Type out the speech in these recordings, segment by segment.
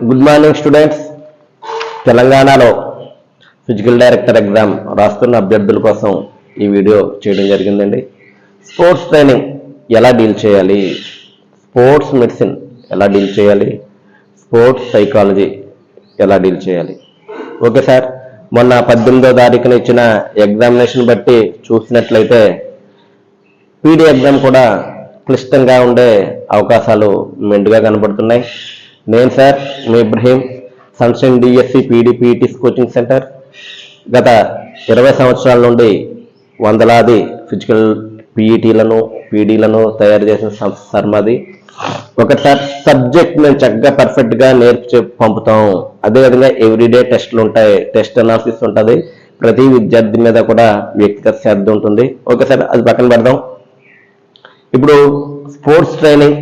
Good morning students. తెలంగాణలో physical director exam రాస్తున్న అభ్యర్థుల కోసం ఈ వీడియో చేయడం జరిగిందండి. స్పోర్ట్స్ ట్రైనింగ్ ఎలా డీల్ చేయాలి, స్పోర్ట్స్ మెడిసిన్ ఎలా డీల్ చేయాలి, స్పోర్ట్స్ సైకాలజీ ఎలా డీల్ చేయాలి. ఓకే సార్, మొన్న 18వ తారీఖున ఇచ్చిన ఎగ్జామినేషన్ బట్టి చూసినట్లయితే పీడీ ఎగ్జామ్ కూడా క్లిష్టంగా ఉండే అవకాశాలు మెండుగా కనబడుతున్నాయి. నేను సార్ మీ Ibrahim, sunshine DSC PDPTs coaching centre. గత 20 సంవత్సరాల నుండి వందలాది ఫిజికల్ పీఈటీలను పీడీలను తయారు చేసిన సంస్థ సార్ మాది. ఒకసారి సబ్జెక్ట్ మేము చక్కగా పర్ఫెక్ట్గా నేర్చి పంపుతాం. అదేవిధంగా ఎవ్రీడే టెస్టులు ఉంటాయి, టెస్ట్ అనాలిసిస్ ఉంటుంది. ప్రతి విద్యార్థి మీద కూడా వ్యక్తిగత శ్రద్ధ ఉంటుంది. ఓకే సార్, అది పక్కన పెడదాం. ఇప్పుడు స్పోర్ట్స్ ట్రైనింగ్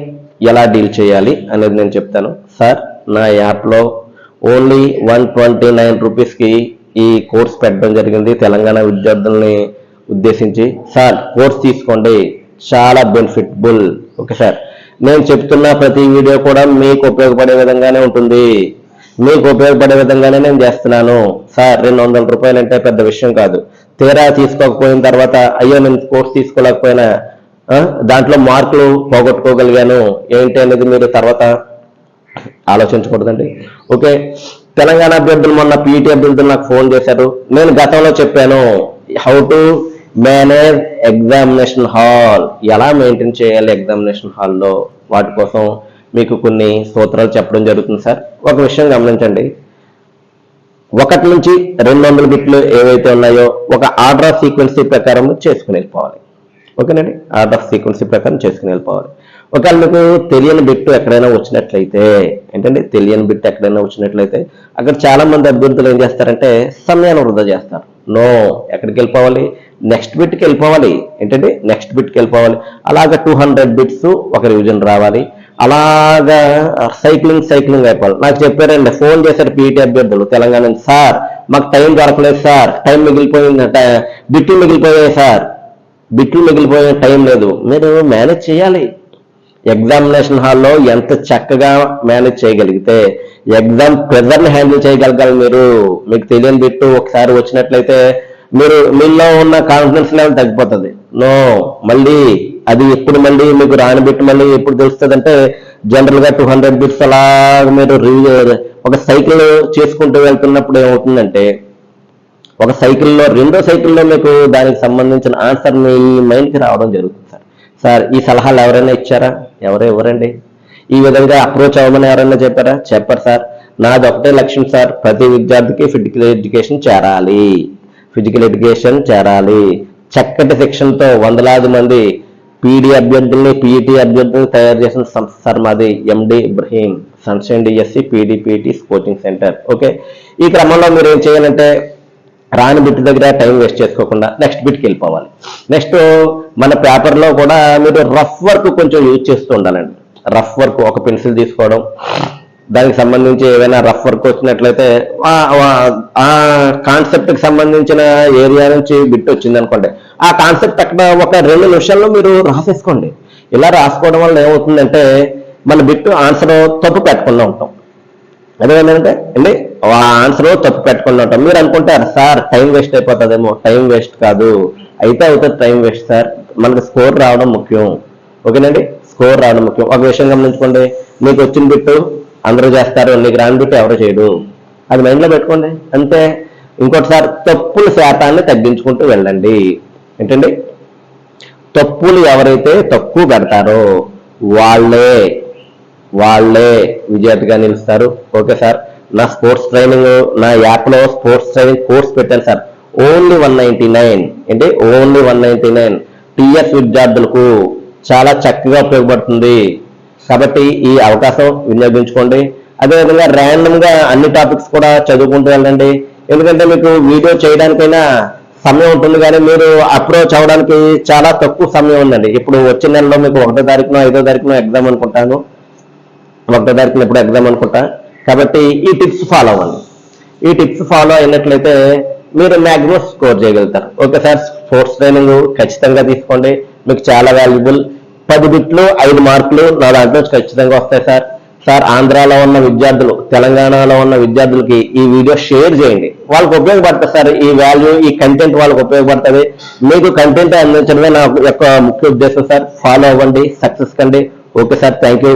ఎలా డీల్ చేయాలి అనేది నేను చెప్తాను. సార్, నా యాప్లో ఓన్లీ 129 రూపీస్కి ఈ కోర్స్ పెట్టడం జరిగింది తెలంగాణ విద్యార్థుల్ని ఉద్దేశించి. సార్, కోర్స్ తీసుకోండి, చాలా బెనిఫిటబుల్. ఓకే సార్, నేను చెప్తున్న ప్రతి వీడియో కూడా మీకు ఉపయోగపడే విధంగానే ఉంటుంది, మీకు ఉపయోగపడే విధంగానే నేను చేస్తున్నాను. సార్, 200 రూపాయలు అంటే పెద్ద విషయం కాదు. తీరా తీసుకోకపోయిన తర్వాత అయ్యో నేను కోర్స్ తీసుకోలేకపోయినా దాంట్లో మార్కులు పోగొట్టుకోగలిగాను ఏంటి అనేది మీరు తర్వాత ఆలోచించకూడదండి. ఓకే, తెలంగాణ అభ్యర్థులు మొన్న పీఈటీ అభ్యర్థులు నాకు ఫోన్ చేశారు. నేను గతంలో చెప్పాను how to manage examination hall, ఎలా మెయింటైన్ చేయాలి ఎగ్జామినేషన్ హాల్లో. వాటి కోసం మీకు కొన్ని సూత్రాలు చెప్పడం జరుగుతుంది సార్. ఒక విషయం గమనించండి, 1 నుంచి 200 బిట్లు ఏవైతే ఉన్నాయో ఒక ఆర్డర్ ఆఫ్ సీక్వెన్సీ ప్రకారం చేసుకుని వెళ్ళిపోవాలి. ఓకేనండి, ఆర్డర్ ఆఫ్ సీక్వెన్సీ ప్రకారం చేసుకుని వెళ్ళిపోవాలి. ఒకవేళ మీకు తెలియని బిట్టు ఎక్కడైనా వచ్చినట్లయితే ఏంటంటే తెలియని బిట్టు ఎక్కడైనా వచ్చినట్లయితే అక్కడ చాలా మంది అభ్యర్థులు ఏం చేస్తారంటే సమయాన్ని వృధా చేస్తారు. నో, ఎక్కడికి వెళ్ళిపోవాలి, నెక్స్ట్ బిట్కి వెళ్ళిపోవాలి. ఏంటంటే నెక్స్ట్ బిట్కి వెళ్ళిపోవాలి. అలాగా 200 బిట్స్ ఒక రివిజన్ రావాలి. అలాగా సైక్లింగ్ అయిపోవాలి. నాకు చెప్పారండి, ఫోన్ చేశారు పీఈటీ అభ్యర్థులు తెలంగాణ నుంచి. సార్, మాకు టైం దొరకలేదు సార్, టైం మిగిలిపోయింది, బిట్లు మిగిలిపోయాయి సార్, బిట్లు మిగిలిపోయే టైం లేదు. మీరు మేనేజ్ చేయాలి. ఎగ్జామినేషన్ హాల్లో ఎంత చక్కగా మేనేజ్ చేయగలిగితే ఎగ్జామ్ ప్రెజర్ని హ్యాండిల్ చేయగలగాలి. మీకు తెలియని బిట్టు ఒకసారి వచ్చినట్లయితే మీలో ఉన్న కాన్ఫిడెన్స్ లెవెల్ తగ్గిపోతుంది. నో, మళ్ళీ అది ఎప్పుడు మళ్ళీ మీకు రాని బిట్టు మళ్ళీ ఎప్పుడు తెలుస్తుంది అంటే జనరల్గా 200 బిట్స్ అలా మీరు ఒక సైకిల్ చేసుకుంటూ వెళ్తున్నప్పుడు ఏమవుతుందంటే ఒక సైకిల్లో 2వ సైకిల్లో మీకు దానికి సంబంధించిన ఆన్సర్ మీ మైండ్కి రావడం జరుగుతుంది. సార్, ఈ సలహాలు ఎవరైనా ఇచ్చారా? ఎవరండి ఈ విధంగా అప్రోచ్ అవ్వమని ఎవరైనా చెప్పారా? చెప్పరు సార్. నాది ఒకటే లక్ష్యం సార్, ప్రతి విద్యార్థికి ఫిజికల్ ఎడ్యుకేషన్ చేరాలి. చక్కటి శిక్షణతో వందలాది మంది పీడీ అభ్యర్థుల్ని పీఈటీ అభ్యర్థుల్ని తయారు చేసిన సంస్థ సార్ మాది. MD Ibrahim, sunshine DSC PDPTs coaching centre. Okay, ఈ క్రమంలో మీరు ఏం చేయాలంటే రాని బిట్ దగ్గర టైం వేస్ట్ చేసుకోకుండా నెక్స్ట్ బిట్కి వెళ్ళిపోవాలి. నెక్స్ట్ మన పేపర్లో కూడా మీరు రఫ్ వర్క్ కొంచెం యూజ్ చేస్తూ ఉండాలండి. రఫ్ వర్క్, ఒక పెన్సిల్ తీసుకోవడం, దానికి సంబంధించి ఏదైనా రఫ్ వర్క్ వచ్చినట్లయితే ఆ కాన్సెప్ట్కి సంబంధించిన ఏరియా నుంచి బిట్ వచ్చింది అనుకోండి, ఆ కాన్సెప్ట్ అక్కడ ఒక 2 నిమిషాల్లో మీరు రాసేసుకోండి. ఇలా రాసుకోవడం వల్ల ఏమవుతుందంటే మన బిట్ ఆన్సర్ తప్పు పెట్టకుండా ఉంటాం. అదేంటంటే అండి ఆ ఆన్సర్ తప్పు పెట్టకుండా ఉంటాం. మీరు అనుకుంటారు సార్ టైం వేస్ట్ అయిపోతుందేమో. టైం వేస్ట్ కాదు, అయితే అవుతుంది టైం వేస్ట్ సార్. మనకు స్కోర్ రావడం ముఖ్యం. ఓకేనండి, స్కోర్ రావడం ముఖ్యం. ఒక విషయం గమనించుకోండి, మీకు వచ్చిన బిట్టు అందరూ చేస్తారు, నీకు రాని బిట్టు ఎవరు చేయడు. అది మైండ్లో పెట్టుకోండి అంతే. ఇంకోటిసారి తప్పుల శాతాన్ని తగ్గించుకుంటూ వెళ్ళండి. ఏంటండి, తప్పులు ఎవరైతే తక్కువ పెడతారో వాళ్ళే విజేతగా నిలుస్తారు. ఓకే సార్, నా స్పోర్ట్స్ ట్రైనింగ్, నా యాప్లో స్పోర్ట్స్ ట్రైనింగ్ కోర్స్ పెట్టాను సార్. ఓన్లీ 199 అంటే ఓన్లీ 199 టీఎస్ విద్యార్థులకు చాలా చక్కగా ఉపయోగపడుతుంది. కాబట్టి ఈ అవకాశం వినియోగించుకోండి. అదేవిధంగా ర్యాండమ్గా అన్ని టాపిక్స్ కూడా చదువుకుంటూ వెళ్ళండి. ఎందుకంటే మీకు వీడియో చేయడానికైనా సమయం ఉంటుంది, కానీ మీరు అప్రోచ్ అవ్వడానికి చాలా తక్కువ సమయం ఉందండి. ఇప్పుడు వచ్చే నెలలో మీకు 1వ తారీఖునో 5వ తారీఖునో ఎగ్జామ్ అనుకుంటాను, 1వ తారీఖున ఎప్పుడు ఎగ్జామ్ అనుకుంటా. కాబట్టి ఈ టిప్స్ ఫాలో అవ్వండి. ఈ టిప్స్ ఫాలో అయినట్లయితే మీరు మ్యాక్సిమం స్కోర్ చేయగలుగుతారు. ఓకే సార్, స్పోర్ట్స్ ట్రైనింగ్ ఖచ్చితంగా తీసుకోండి, మీకు చాలా వాల్యుబుల్. 10 బిట్లు 5 మార్కులు నా దాంట్లో ఖచ్చితంగా వస్తాయి సార్. సార్ ఆంధ్రాలో ఉన్న విద్యార్థులు, తెలంగాణలో ఉన్న విద్యార్థులకి ఈ వీడియో షేర్ చేయండి, వాళ్ళకి ఉపయోగపడుతుంది సార్. ఈ వాల్యూ, ఈ కంటెంట్ వాళ్ళకి ఉపయోగపడుతుంది. మీకు కంటెంట్ అందించడమే నా యొక్క ముఖ్య ఉద్దేశం సార్. ఫాలో అవ్వండి, సక్సెస్ కండి. Okay sir, thank you.